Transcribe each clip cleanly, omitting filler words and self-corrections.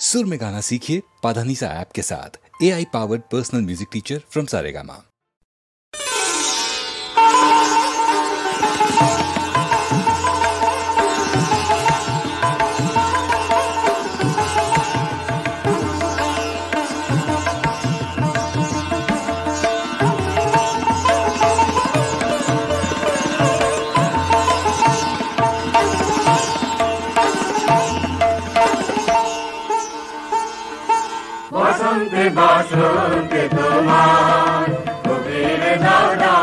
सुर में गाना सीखिए पाधानीसा ऐप के साथ। AI powered personal music teacher from Saregama. বসন্তে বসন্তে তোমার কবির দাদা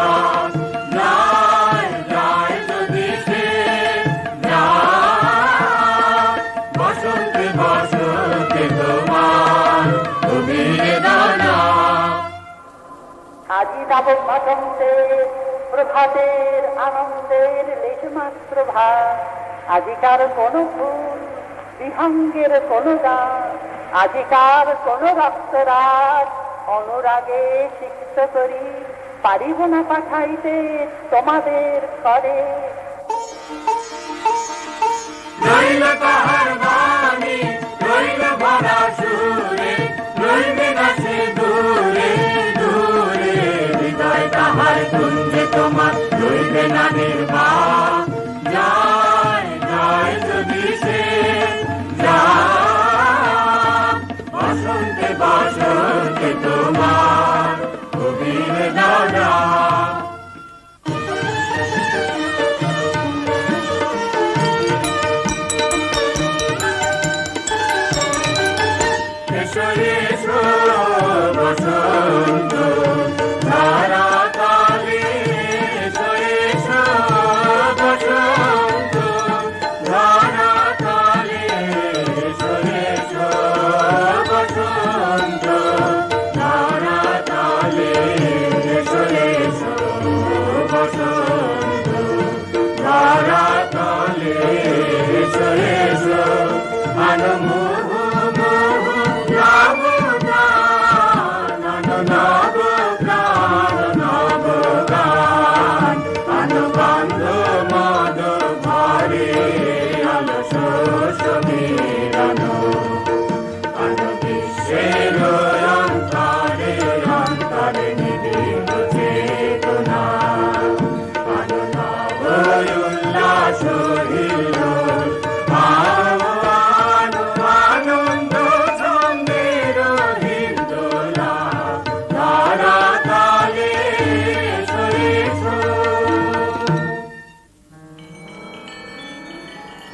যায় যায় যদি সে যায়। বসন্তে বসন্তে তোমার কবির দাদা আজি যাব বসন্তে প্রভাতের আনন্দের লেশমাত্র ভাব। আজিকার কোন ফুল বিহঙ্গের কোন গান, আজিকার কোন রক্তরাগ অনুরাগে সিক্ত করি পারিব না পাঠাইতে তোমাদের ঘরে। রইল তাহার বাণী রইল ভরা সুরে রইবে না সে দূরে দূরে। হৃদয় তাহার কুঞ্জে তোমার রইবে না নির্বাক। যায় যায় যদি সে যায়। বসন্তে বসন্তে তোমার কবির দাদা এসো এসো বসন্ত ধারা তালে। এসো এসো বসন্ত ধারা তালে। এসো এসো বসন্ত ধারা তালে। এসো এসো বসন্ত ধারা তালে। এসো এসো আনমোহ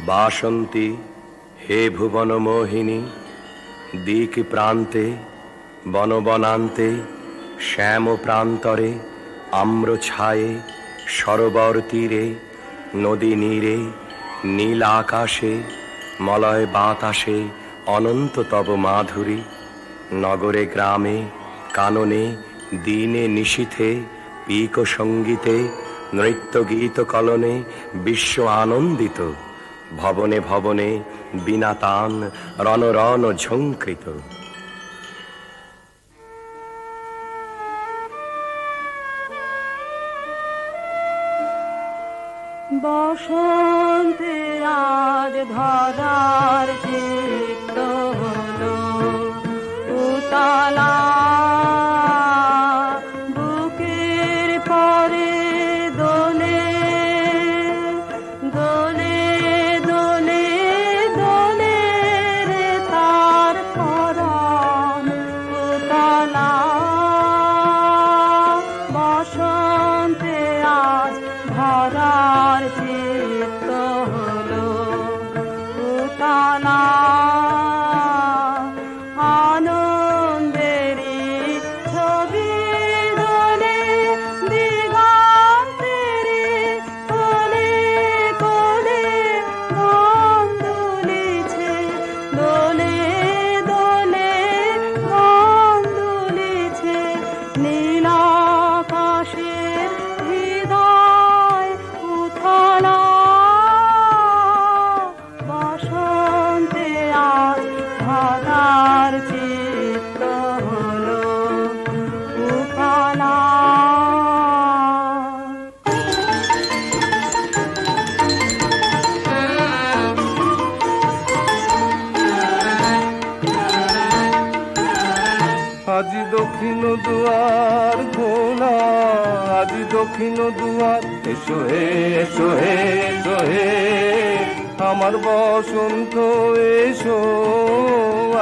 বাসন্তী হে ভুবন মোহিনী, দিক প্রান্তে বনবনান্তে শ্যাম প্রান্তরে আম্র ছায়ে সরোবর তীরে নদী নীরে নীল আকাশে মলয় বাতাসে অনন্ত তব মাধুরী। নগরে গ্রামে কাননে দিনে নিশীথে পিক সঙ্গীতে নৃত্য গীত কলনে বিশ্ব আনন্দিত। ভবনে ভবনে বিনা তান রণ রণ ঝঙ্কৃত। বসন্তে আজ ধরার চিত্ত হলো উতলা। বুকের পরে দোলে দোলে দোলে দোলে রে তার পরাণ উতলা। বসন্তে আজ ধরার চিত্ত হলো উতলা। আনন্দেরই ছবি দোলে দিগন্তেরে কোলে কোলে মন দুলিছে দোলে দোলে মন দুলিছে। নীল আকাশের হৃদয় উথলা। বসন্তে আজ ধরার চিত্ত হলো উতলা। আজি দক্ষিণ দুয়ার খোলা, আজি দক্ষিণ দুয়ার, এসো হে এসো হে এসো হে আমার বসন্ত এসো।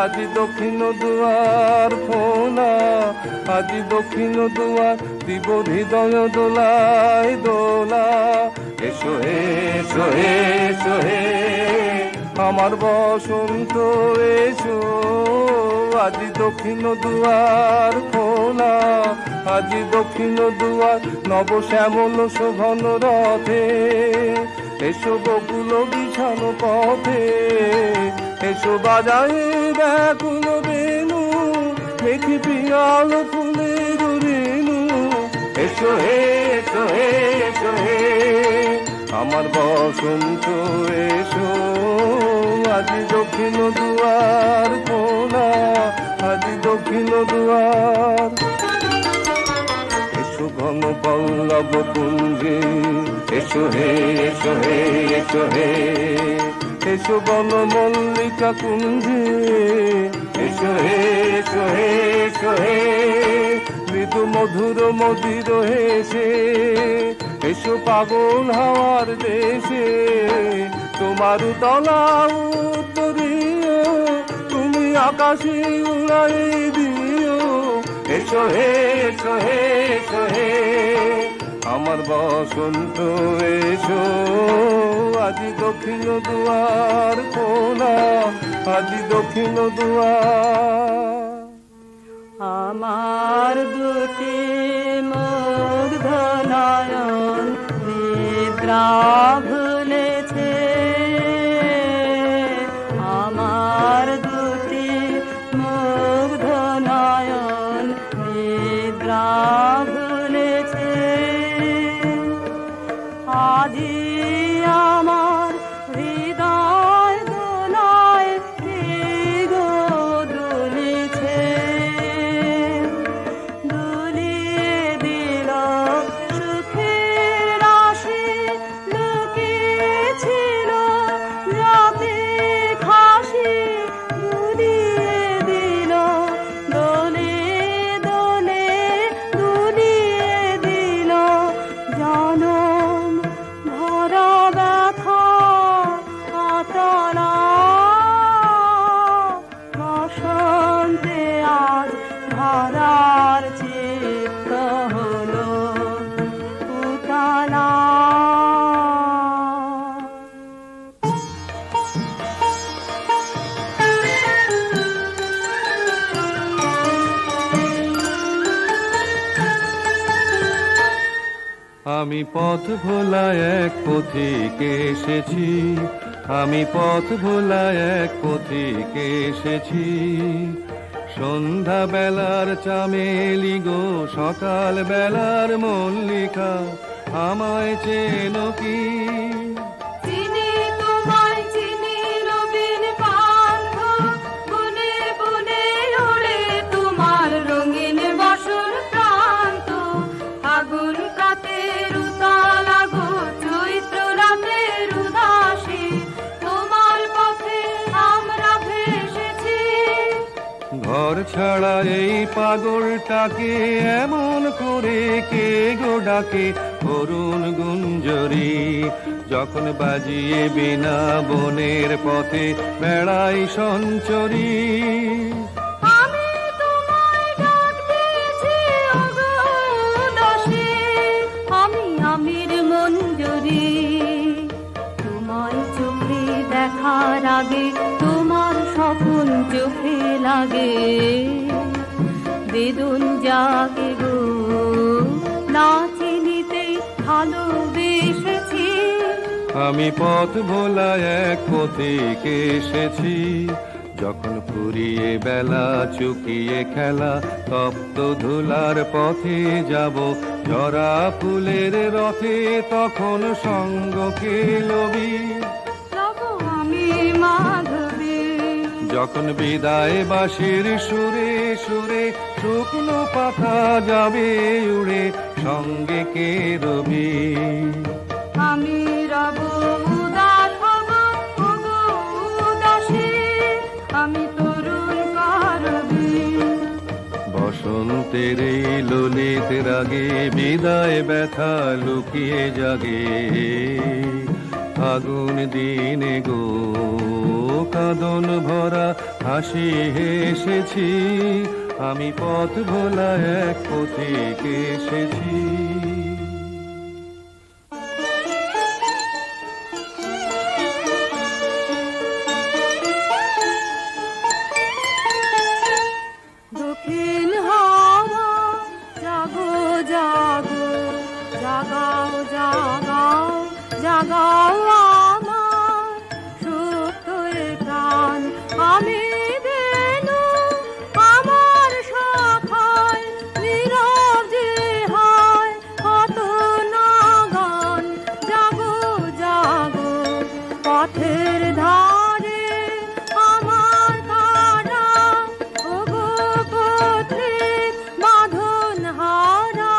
আজি দক্ষিণ দুয়ার খোলা, আজি দক্ষিণ দুয়ার, দিব হৃদয় দোলায় দোলা। এসো হে এসো হে এসো হে আমার বসন্ত এসো। আজি দক্ষিণ দুয়ার খোলা, আজি দক্ষিণ দুয়ার, নব শ্যামল শোভন রথে এসো বকুল বিছানো পথে। এসো বাজায় ব্যাকুল বেনু, মেঘি পিয়াল ফুলের রেণু। এসো হে এসো হে এসো হে আমার বসন্ত এসো। আজি দক্ষিণ দুয়ার খোলা, আজি দক্ষিণ দুয়ার। এসো ঘন পল্লব কুঞ্জে, এসো হে এসো হে এসো হে এসো বন মল্লিকা কুঞ্জে। এসো হে এসো হে এসো হে মৃদু মধুর মদির হেসে। এসো পাগল হাওয়ার দেশে, তোমার তলা উত্তরীয়, তুমি আকাশে উড়াই দিও। এসো হে এসো হে এসো হে আমার বসন্ত এসো। আজি দক্ষিণ দুয়ার খোলা, আজি দক্ষিণ দুয়ার। আমার দুটি মুগ্ধ নয়ন নিদ্রা ভুলেছে, আমার দুটি মুগ্ধ নয়ন নিদ্রা ভুলেছে। আজি আমার হৃদয় দোলায় গো দুলিছে, দুলিয়ে দিল সুখের রাশি লুকিয়েছিল রাতে খাসি। দুলিয়ে দিল দোলে দোলে, দুলিয়ে দিল জনম ভরা ব্যথা আতলা। বসন্তে আজ ধরার চিত্ত হলো উতলা। আমি পথ ভোলা এক পথিকে এসেছি, আমি পথ ভোলা এক পথিকে এসেছি। সন্ধ্যা বেলার চামেলি গো, সকাল বেলার মল্লিকা, আমায় চেনো কি? চিনি তোমায় চিনি নবীন পান্থ, বনে বনে ওড়ে তোমার রঙিন বাসর প্রান্ত। আগুন কাতের উতালা গো, চৈত্র রাতের উদাসী, তোমার পথে আমরা ভেসেছি। ঘর ছাড়া এই পাগলটাকে এমন করে কে গো ডাকে? অরুণ গুঞ্জরি যখন বাজিয়ে বিনা বনের পথে বেড়াই সঞ্চরী। আমি তোমায় ডাক দিয়েছি ওগো দাসী, আমি আমির মঞ্জরি। তোমায় চোখে দেখার আগে তোমার স্বপ্ন চোখে লাগে, বেদন জাগে গো না চিনিতেই ভালোবেসেছি। আমি পথ ভোলা এক পথিকে এসেছি, যখন ফুরিয়ে বেলা চুকিয়ে খেলা, তপ্ত ধুলার পথে যাব জরা ফুলের রথে, তখন সঙ্গ কে লবি? আমি মাধবী। যখন বিদায় বাঁশির সুরে সুরে শুকনো পাতা যাবে উড়ে, সঙ্গে কে রবি? আমি রব উদাস হব ওগো উদাসী, আমি তরুণ কারবি। বসন্তের এই ললিত রাগে বিদায় ব্যথা লুকিয়ে জাগে। ফাগুন দিনে গো কাঁদন ভরা হাসি হেসেছি, আমি পথ ভোলা এক পথিক এসেছি। দক্ষিণ হাওয়া জাগো জাগো, জাগাও জাগাও জাগাও আমার সুপ্ত এ প্রাণ। আমি বেনু আমার শাখায় নীরব যে হয় কত না গান। জাগো জাগো পথের ধারে আমার কারা, ওগো পথিক বাঁধন হারা।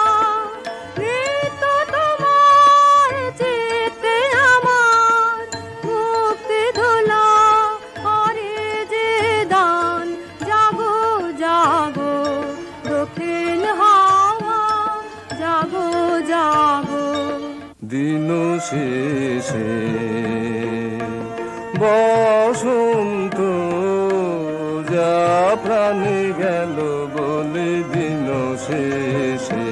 মৃত্যু তোমার চিত্তে আমার মুক্তি ধুলা করে যে দান। জাগো জাগো দক্ষিণ হাওয়া জাগো জাগো। দিন শেষে বসন্ত যা প্রাণে গেল বলে, দিন শেষে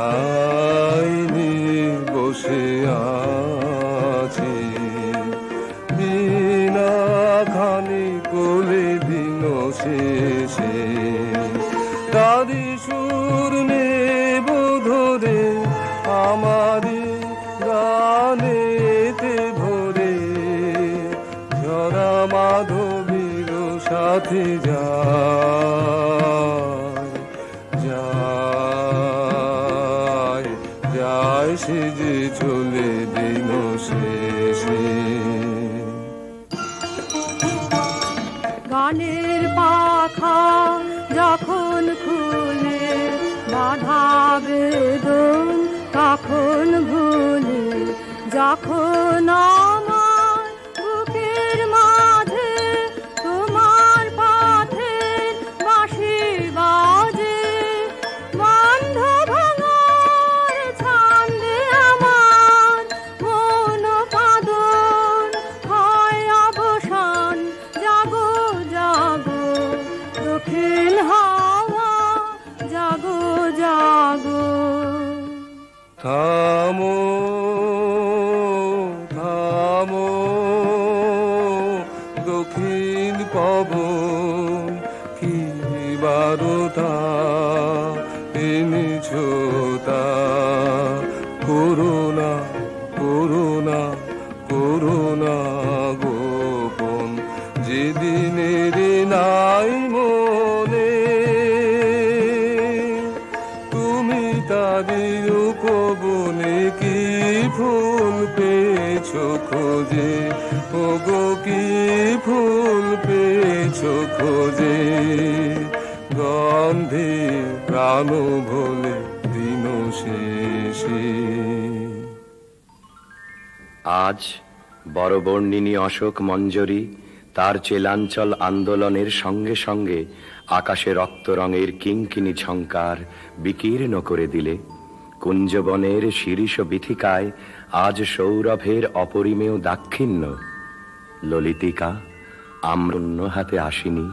আইনি বসে আছি বিনা খানি কোলে। দিন শেষে তারি সুর নেব ধরে আমারি গানেতে ভরে, ঝরা মাধবীর সাথে যায় যায় যায় সে যে চলে দিন শেষে। গানের পাখা যখন খুলে বাধা বেদন তখন ভুলে, যখন আমার বুকের মাঝে তোমার পথের বাঁশি বাজে। বন্ধ ভাঙার ছন্দে আমার মন পাদন হয় অবসান। জাগো জাগো দক্ষিণ হাওয়া জাগো জাগো। থামো থামো দক্ষিণ পবন, কি বারতা এনেছ তা। করোনা করোনা করোনা গোপন, যেদিনের নাই মনে তুমি তারি উপবনে কি ফুল পেয়েছো খোঁজে। ওগো কি ফুল পেয়েছো খোঁজে, গন্ধে প্রাণ ভোলে দিন শেষে। আজ বড়বর্ণিনী অশোক মঞ্জরি তার চেলাঞ্চল আন্দোলনের সঙ্গে সঙ্গে আকাশে রক্ত রঙের কিঙ্কিনি ঝঙ্কার বিকীর্ণ করে দিলে। কুঞ্জবনের শিরীষ বিথিকায় আজ সৌরভের অপরিমেয় দাক্ষিণ্য। ললিতিকা আম্রন্য হাতে আসিনি।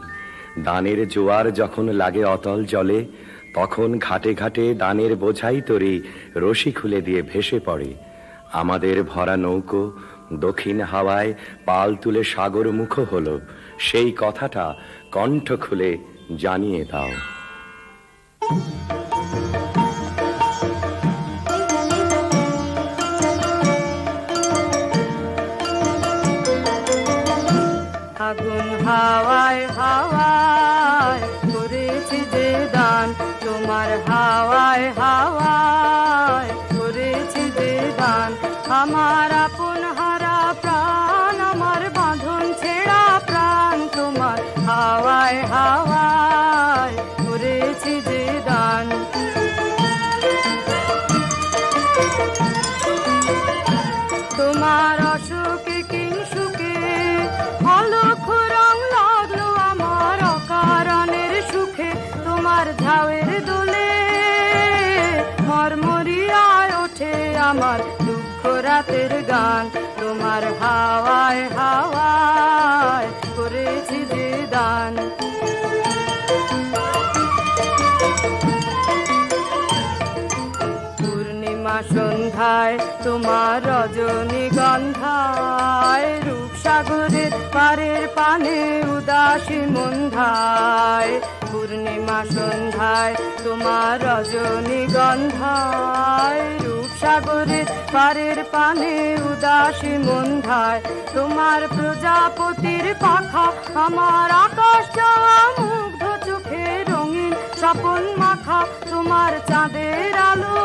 দানের জোয়ার যখন লাগে অতল জলে, তখন ঘাটে ঘাটে দানের বোঝাই তরি রশি খুলে দিয়ে ভেসে পড়ে। আমাদের ভরা নৌকো দক্ষিণ হাওয়ায় পাল তুলে সাগর মুখ হলো, সেই কথাটা কণ্ঠ খুলে জানিয়ে দাও। আগুন হাওয়ায় হাওয়ায় করেছি যে দান, তোমার হাওয়ায় হাওয়ায় করেছি যে দান। আমার আপন হারা প্রাণ, আমার বাঁধন ছেঁড়া প্রাণ, তোমার হাওয়ায় হাওয়ায় করেছি যে দান। তোমার অসুখে কিংসুকে অলক্ষ রং লাগলো আমার অকারণের সুখে। দান, তোমার হাওয়ায় হাওয়ায় করেছি যে দান। পূর্ণিমা সন্ধ্যায় তোমার রজনীগন্ধায়, রূপসাগরের পারের পানে উদাসী মন্ধায়। পূর্ণিমা সন্ধ্যায় তোমার রজনীগন্ধায়, রূপসাগরের পারের পানে উদাসী মন্ধায়। তোমার প্রজাপতির পাখা আমার আকাশ চাওয়া মুগ্ধ চোখে রঙিন স্বপন মাখা। তোমার চাঁদের আলো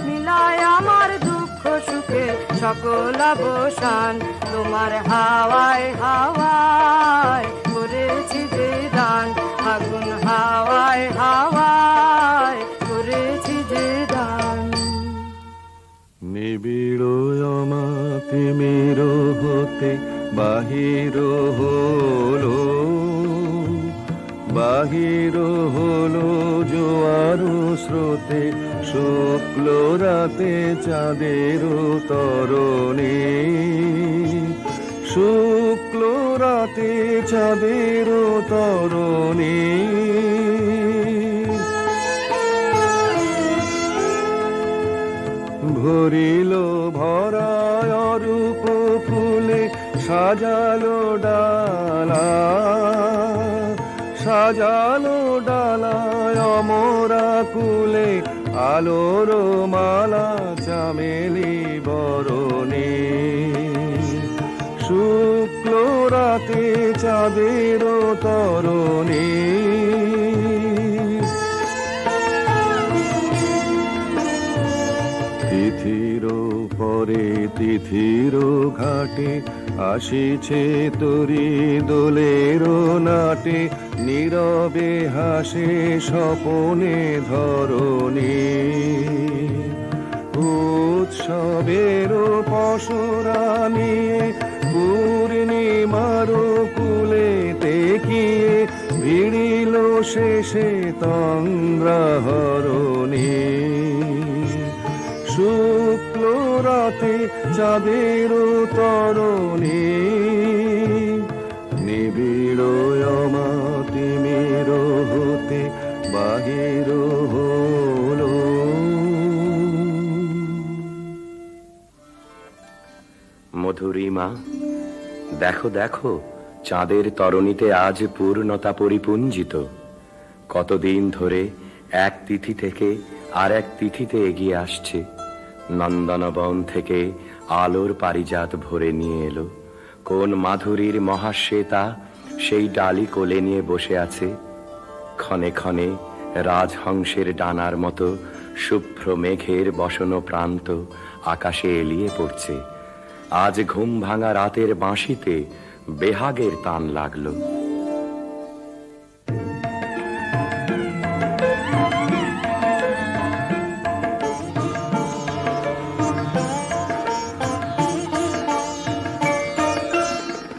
মিলায় আমার দুঃখ সুখে সকল অবসান, তোমার হাওয়ায় হাওয়ায় করেছি যে দান। আগুন হাওয়ায় হাওয়ায় করেছি যে দান। নিবিড় অমাতিমির হতে বাহির হলো, বাহির হলো জোয়ার স্রোতে, শুক্ল রাতে চাঁদের তরণী, শুক্ল রাতে চাঁদের তরণী। ভরিল ভরায় রূপ ফুলে সাজালো ডালা, সাজালো ডালায় অমরা কুলে আলোর মালা চামেলি বরণী। শুক্ল রাতে চাঁদের তরণী। তিথির পরে তিথির ঘাটে আসিছে তরি দোলের নাটে, নীরবে হাসে স্বপনে ধরণী। উৎসবের পসরা নিয়ে পূর্ণিমার কুলে তেকিয়ে ভিড়িল শেষে তন্দ্রাহরণী। শুক্ল রাতে চাঁদের তরণী, নিবিড় অমাতিমির হতে বাহির হলো। মধুরিমা, দেখো দেখো চাঁদের তরণীতে আজ পূর্ণতা পরিপুঞ্জিত। কতদিন ধরে এক তিথি থেকে আর এক তিথিতে এগিয়ে আসছে। নন্দনবন থেকে আলোর পারিজাত ভরে নিয়ে এলো। কোন মাধুরীর মহাশ্বেতা সেই ডালি কোলে নিয়ে বসে আছে। ক্ষণে ক্ষণে রাজহংসের ডানার মতো শুভ্র মেঘের বসন প্রান্ত আকাশে এলিয়ে পড়ছে। আজ ঘুম ভাঙা রাতের বাঁশিতে বেহাগের তান লাগলো।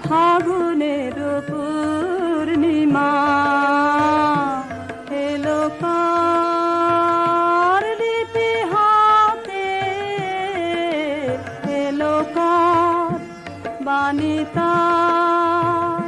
ফাগুনের পূর্ণিমা এলো কার লিপি হাতে, এলো কার বাণী তার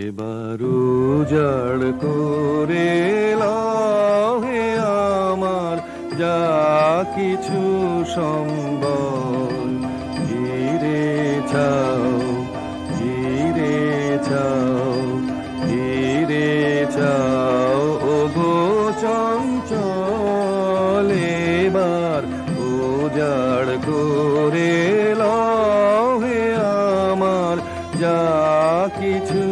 এবার উজাড় করে লহে আমার যা কিছু সম্বল, ঘিরে চাও ঘিরে চাও ঘিরে চাও ও গো চঞ্চল, এবার উজাড় করে লহে আমার যা কিছু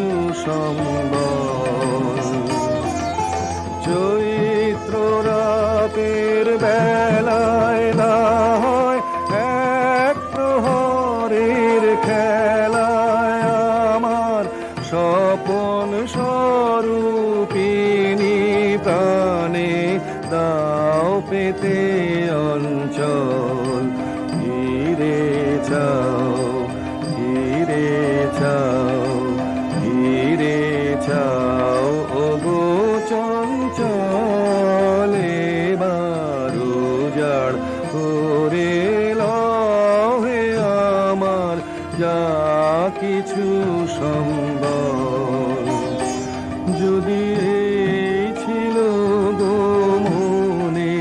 সম্বল। চৈত্র রাতের বেলায় না হয় এক প্রহরের খেলায় আমার স্বপন স্বরূপিণী প্রাণে দাও পেতে অঞ্চল, ঘিরে চাও ঘিরে চাও ঘিরে চাও ও গো চঞ্চল, এবার উজাড় করে লহে আমার যা কিছু সম্বল। যদি এই ছিল গো মনে,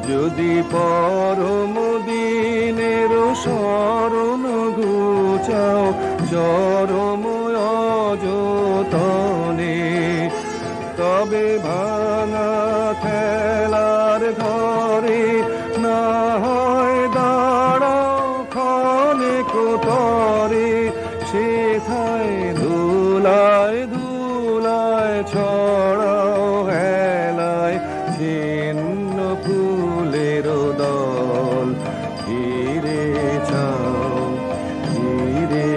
যদি পরম দিনের শরণ ঘুচাও চরম অযতনে, তবে ভাঙা ঠেলার ঘরে না হয় দাঁড়াও ক্ষণে কোতরে, সেথায় ধুলায় ধুলায় ছড়াও হেলায় ছিন্ন ফুলের দল, ঘিরে চাও ঘিরে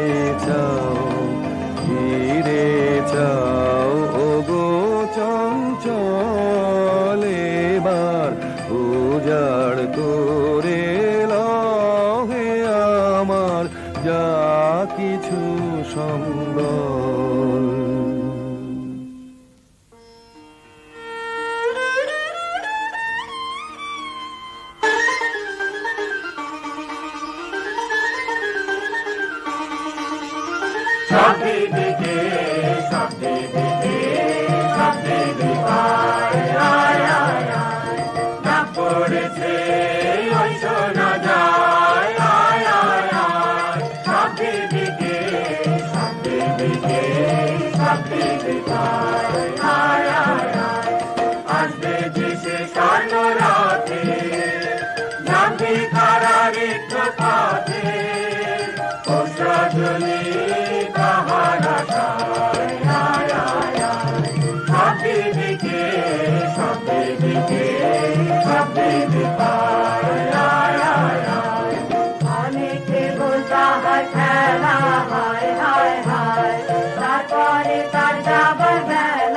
চাও ঘিরে চাও ও গো চঞ্চল, এবার উজাড় করে লহে আমার যা কিছু সম্বল। সব দিকে সব দিকে সব দিকে আয় আয় আয় আয়, না পড়েছে ওই শোনা যায় আয় আয় আয়, সব দিকে সব দিকে সব দিকে আয় আয় আয় আয়, আসবে যে সে স্বর্ণ রাতে নামবি কারারিক পথে, ও সজনী তাহারা সায় আয় আয় আয়, সব দিকে সব দিকে সব দিকে আয় আয় আয় আয়, অনেকে বলতা হয় খেলা হায় হায় হায়, তারপরে তার যাবার বেলা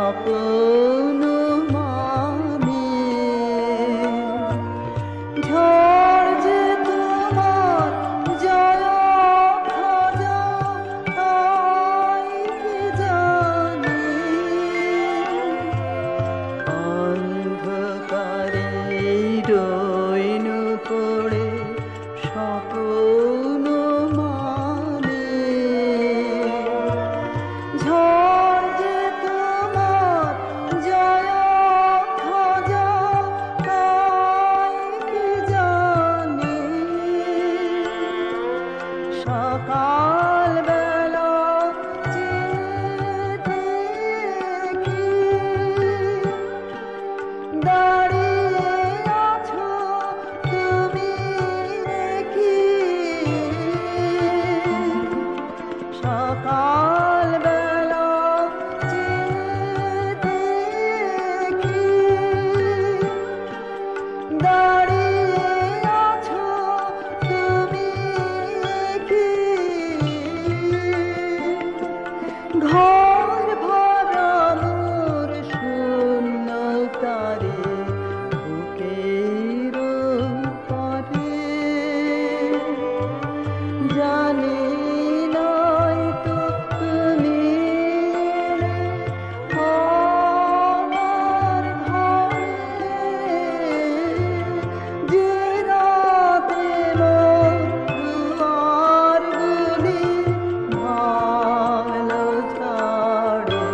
আপন মানে ঝড় যে তোমার জয় খাজা তাই কি জানি অন্ধকারে রইনু পড়ে স্বপ্ন মানে ঝড় যে তোমার জয় খাজা তাই কি জানি সকাল বেলা চিঠি দাঁড়িয়ে আছো তুমি দেখি সকাল বেলা চিঠি দাঁড়িয়ে আছো তুমি দেখি ঘর ভরা মোর শূন্য তারে বুকের পরে জানি নাই তো তুমি আমার ঘরে যে রাতে মোর দুয়ারগুলি ভালো ছাড়ে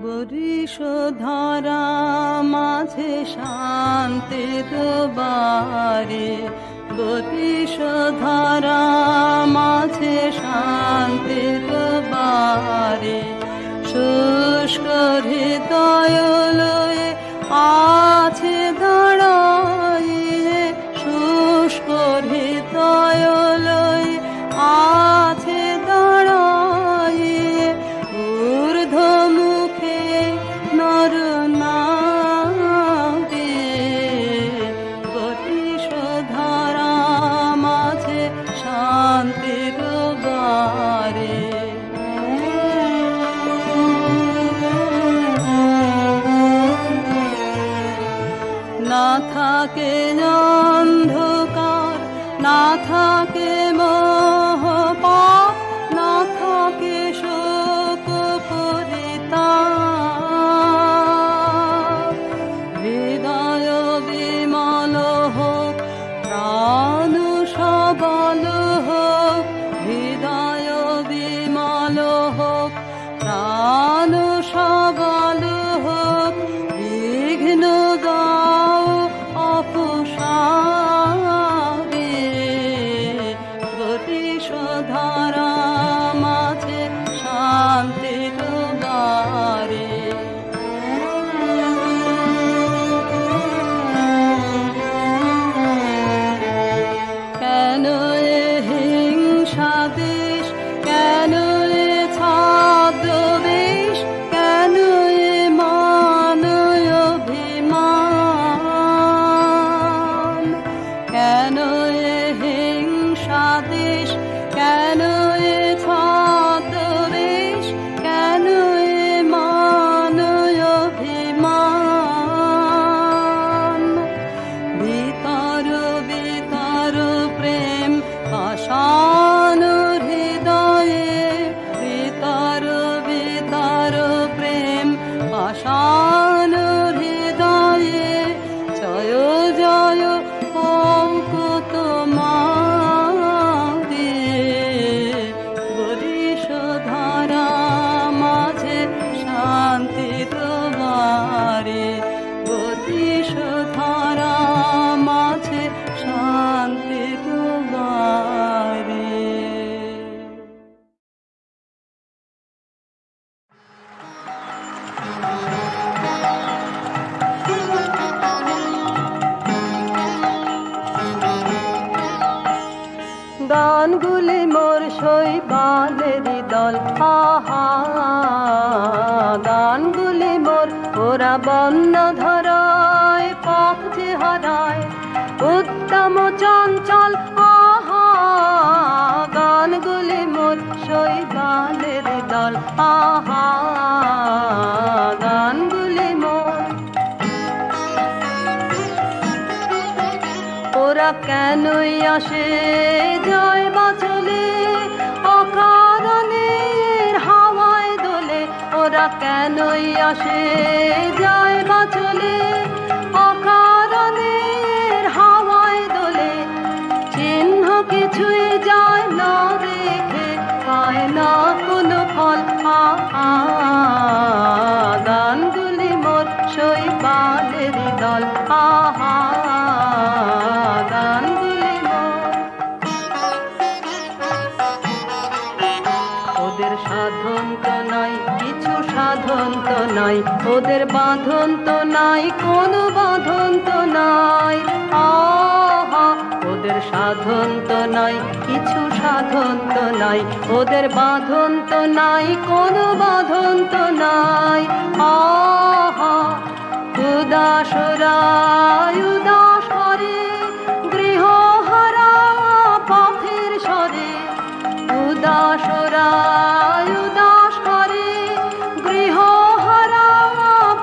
বরিশ ধারা মাঝে শান্তির বারে বরিশ ধারা মাঝে শান্তির বারে শুষ্ক হৃদয় লয়ে আছে দাঁড়াইয়ে শুষ্ক হৃদয় লয়ে আছে দাঁড়াইয়ে ঊর্ধ্ব মুখে নর নারী বরিশ ধারা মাঝে শান্তির বারে না থাকে অন্ধকার না থাকে মোহ পাপ না থাকে শোক পরিতাপ হৃদয় বিমল হোক প্রাণ সবল হোক হৃদয় বিমল হোক প্রাণ সবল হোক বিঘ্ন দাও অপসারে গানগুলি মোর শৈবালেরই দল, আহা গানগুলি মোর ওরা বন্য ধরায় পথ যে হারায় উত্তম চঞ্চল, আহা গানগুলি মোর শৈবালেরই দল, আহা গানগুলি মোর। ওরা কেনই আসে যায় বা চলে অকারণে হাওয়ায় দোলে, ওরা কেনই আসে যায় বা চলে অকারণে হাওয়ায় দোলে, চিহ্ন কিছুই যায় না রেখে পায় না কোনো ফল, গানগুলি মোর শৈবালেরই দল, আহা গানগুলি মোর। ওদের সাধন তো নাই কিছু সাধন তো নাই, ওদের বাঁধন তো নাই কোনো বাঁধন তো নাই, আহা ওদের সাধন তো নাই কিছু সাধন তো নাই, ওদের বাঁধন তো নাই কোনো বাঁধন তো নাই, আহা উদাসরা উদাস করে গৃহহারা পথের স্বরে, উদাসরা উদাস করে গৃহহারা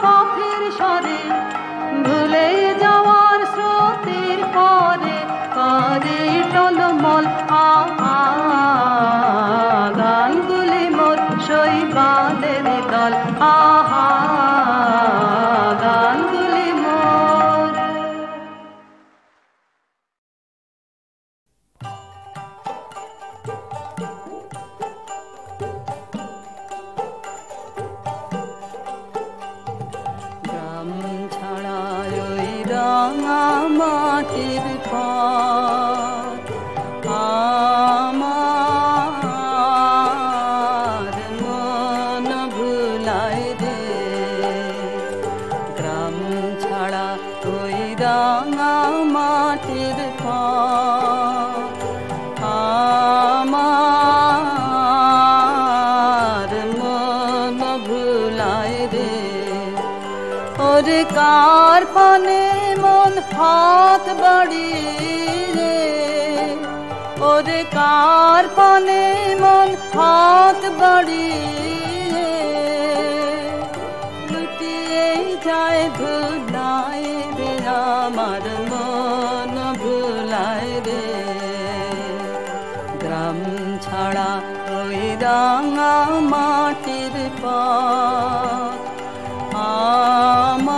পথের স্বরে, ভুলে যাওয়ার স্রোতের পরে করে টলমল, আহা গানগুলি মোর শৈবালেরই দল, আহা গানগুলি মোর। গ্রাম ছাড়া ওই রাঙা মাটির পথ আমার মন ভুলায় রে, গ্রাম ছাড়া ওই রাঙা মাটির পথ আমার মন ভুলায় রে, ওরে কার পানে মন হাত বাড়িয়ে, ওরে কার পানে মন হাত বাড়িয়ে, লুটিয়ে যায় ধুলায় রে আমার মন ভুলায় রে, গ্রাম ছাড়া ওই রাঙা মাটির পথ আমার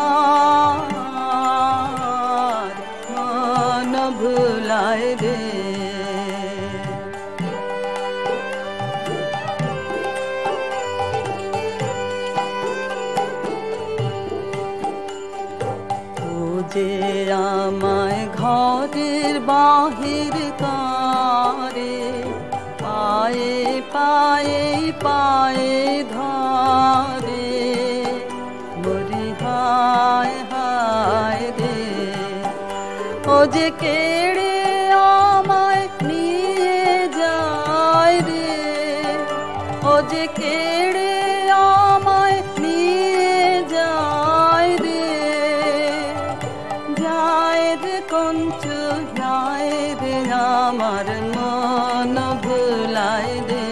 মন ভুলায় রে। ও যে আমায় ঘরের বাহির করে পায়ে পায়ে পায়ে ধরে, মরি হায় হায় রে, ও যে কেড়ে আমায় নিয়ে যায় রে, ও যে কেড়ে আমায় নিয়ে যায় রে, যায় রে কঞ্চু যায় রে আমার মন ভুলায় রে,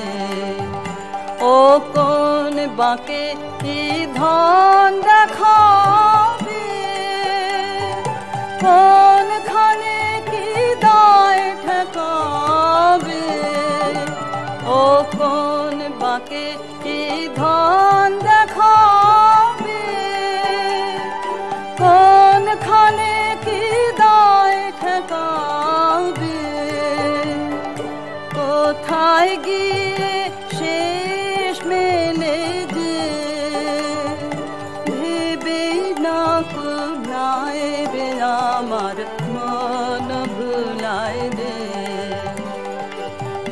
ও কোন বাঁকে কি ধন দেখাবে, কোনখানে কি দায় ঠেকাবে, ও কোন বাঁকে কি ধন দেখাবে, কোনখানে কি দায় ঠেকাবে, কোথায় গিয়ে শেষ মেলে যে ভেবে না কুলায় রে আমার মন ভুলায় রে,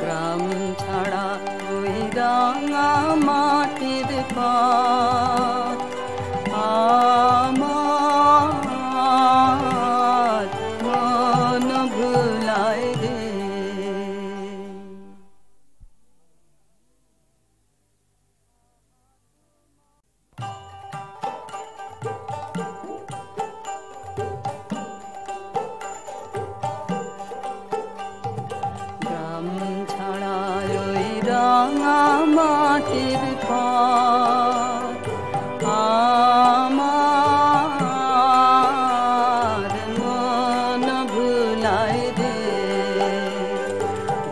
গ্রাম ছাড়া ওই রাঙা মাটির পথ আমার মন ভুলায় রে। পথ আমার মন ভুলায় রে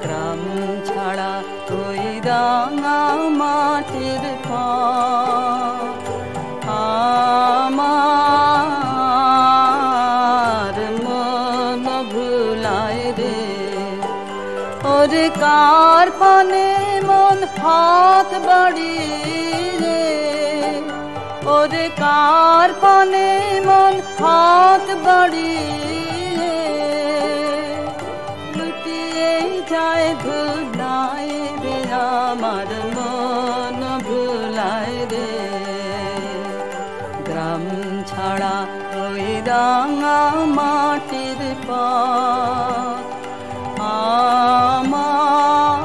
গ্রাম ছাড়া ওই রাঙা মাটির পথ আমার মন ভুলায় রে ওরে কার পানে মন হাত বাড়িয়ে ওরে কার পানে মন হাত বাড়িয়ে লুটিয়ে যায় ভুলায় রে আমার মন ভুলায় রে গ্রাম ছাড়া ওই রাঙা মাটির পথ আমার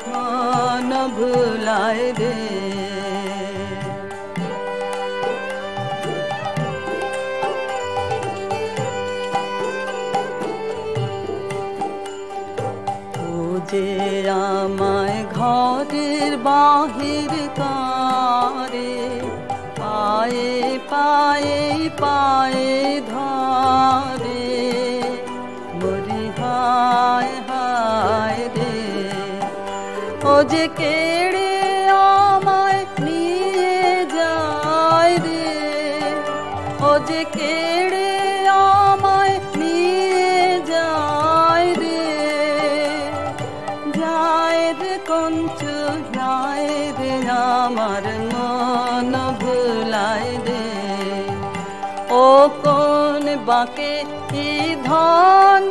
মন ভুলায় রে ও যে আমায় ঘরের বাহির করে পায়ে পায়ে পায়ে ধরে মরি হায় হায় রে ও যে কেড়ে আমায় নিয়ে যায় রে ও যে কেড়ে আমায় নিয়ে যায় রে যায় রে কঞ্চু যায় রে আমার মন ভুলায় রে ও কোন বাঁকে কি ধন